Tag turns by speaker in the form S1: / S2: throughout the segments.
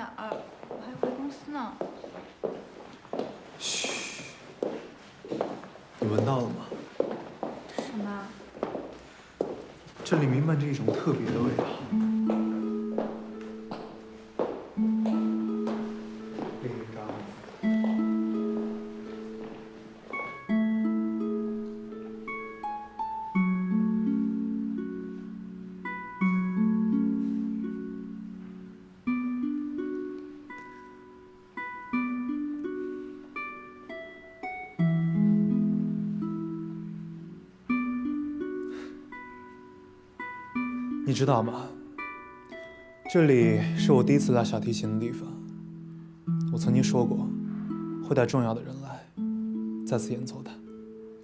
S1: 哪儿？我还回公司呢。
S2: 嘘，你闻到了吗？
S1: 什么？
S2: 这里弥漫着一种特别的味道。另一张。你知道吗？这里是我第一次拉小提琴的地方。我曾经说过，会带重要的人来，再次演奏它。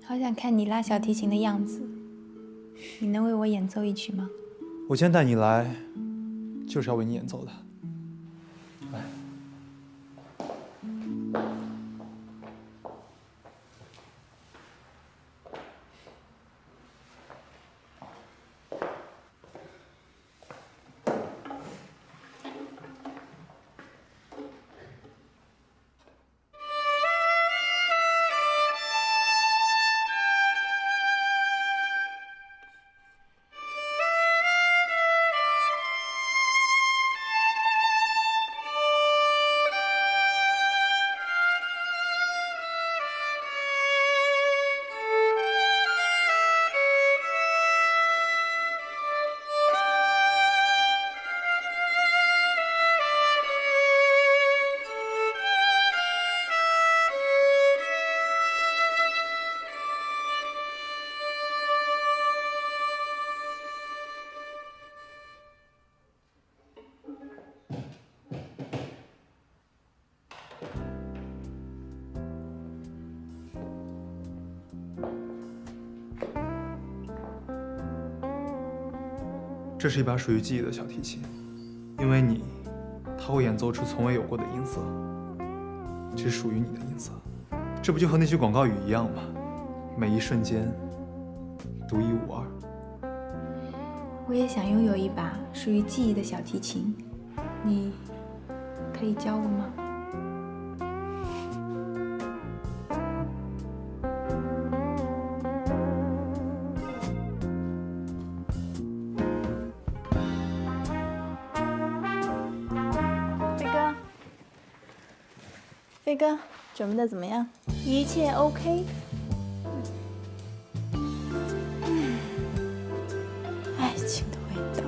S1: 好想看你拉小提琴的样子，你能为我演奏一曲吗？
S2: 我今天带你来，就是要为你演奏的。来。这是一把属于记忆的小提琴，因为你，它会演奏出从未有过的音色，只属于你的音色。这不就和那句广告语一样吗？每一瞬间，独一无二。
S1: 我也想拥有一把属于记忆的小提琴，你可以教我吗？
S3: 飞哥，准备的怎么样？一切 OK？爱情的味道。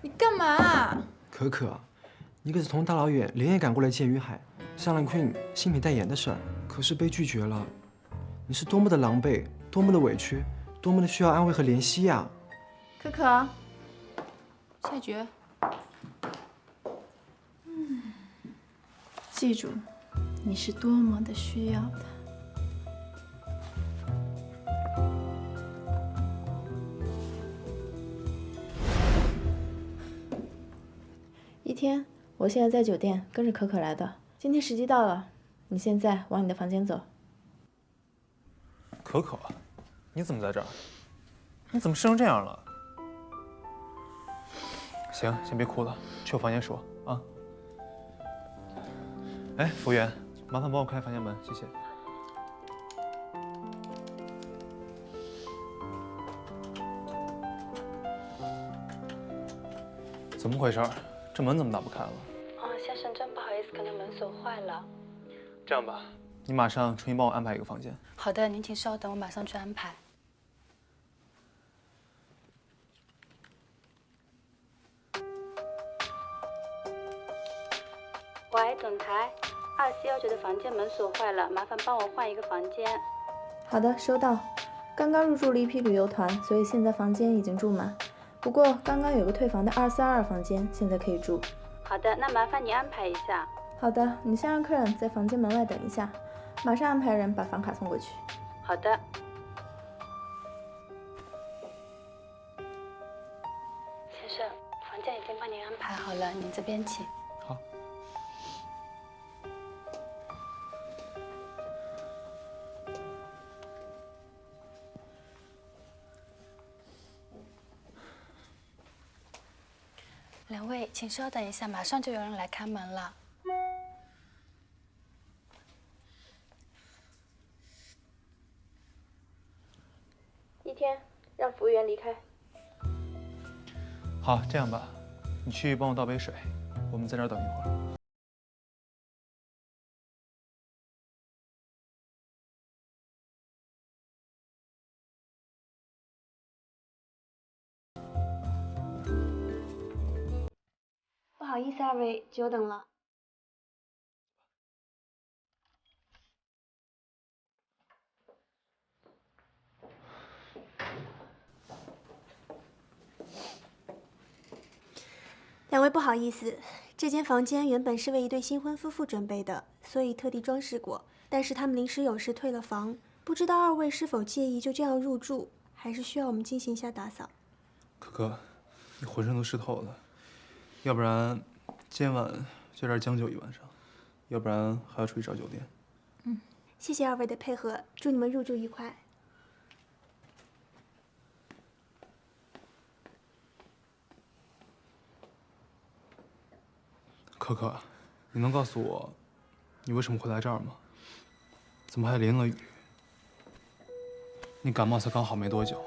S1: 你干嘛？
S4: 可可，你可是从大老远连夜赶过来见于海，向了 Queen 新品代言的事儿，可是被拒绝了。你是多么的狼狈，多么的委屈，多么的需要安慰和怜惜呀！
S3: 可可。
S1: 下决。
S3: 记住，你是多么的需要他。一天，我现在在酒店，跟着可可来的。今天时机到了，你现在往你的房间走。
S2: 可可，你怎么在这儿？你怎么湿成这样了？行，先别哭了，去我房间说啊。哎，服务员，麻烦帮我开房间门，谢谢。怎么回事？这门怎么打不开了？
S3: 先生，真不好意思，可能门锁坏了。
S2: 这样吧，你马上重新帮我安排一个房间。
S3: 好的，您请稍等，我马上去安排。喂，总台，2419的房间门锁坏了，麻烦帮我换一个房间。好的，收到。刚刚入住了一批旅游团，所以现在房间已经住满。不过刚刚有个退房的242房间，现在可以住。好的，那麻烦你安排一下。好的，你先让客人在房间门外等一下，马上安排人把房卡送过去。好的。先生，房间已经帮您安排好了，您这边请。
S2: 好。
S5: 两位，请稍等一下，马上就有人来开门了。
S3: 一天，让服务员离开。
S2: 好，这样吧，你去帮我倒杯水，我们在这儿等一会儿。
S6: 不好意思，二位久等了。两位不好意思，这间房间原本是为一对新婚夫妇准备的，所以特地装饰过。但是他们临时有事退了房，不知道二位是否介意就这样入住，还是需要我们进行一下打扫？
S2: 可可，你浑身都湿透了，要不然今晚就在这儿将就一晚上，要不然还要出去找酒店。
S6: 谢谢二位的配合，祝你们入住愉快。
S2: 可可，你能告诉我，你为什么会来这儿吗？怎么还淋了雨？你感冒才刚好没多久，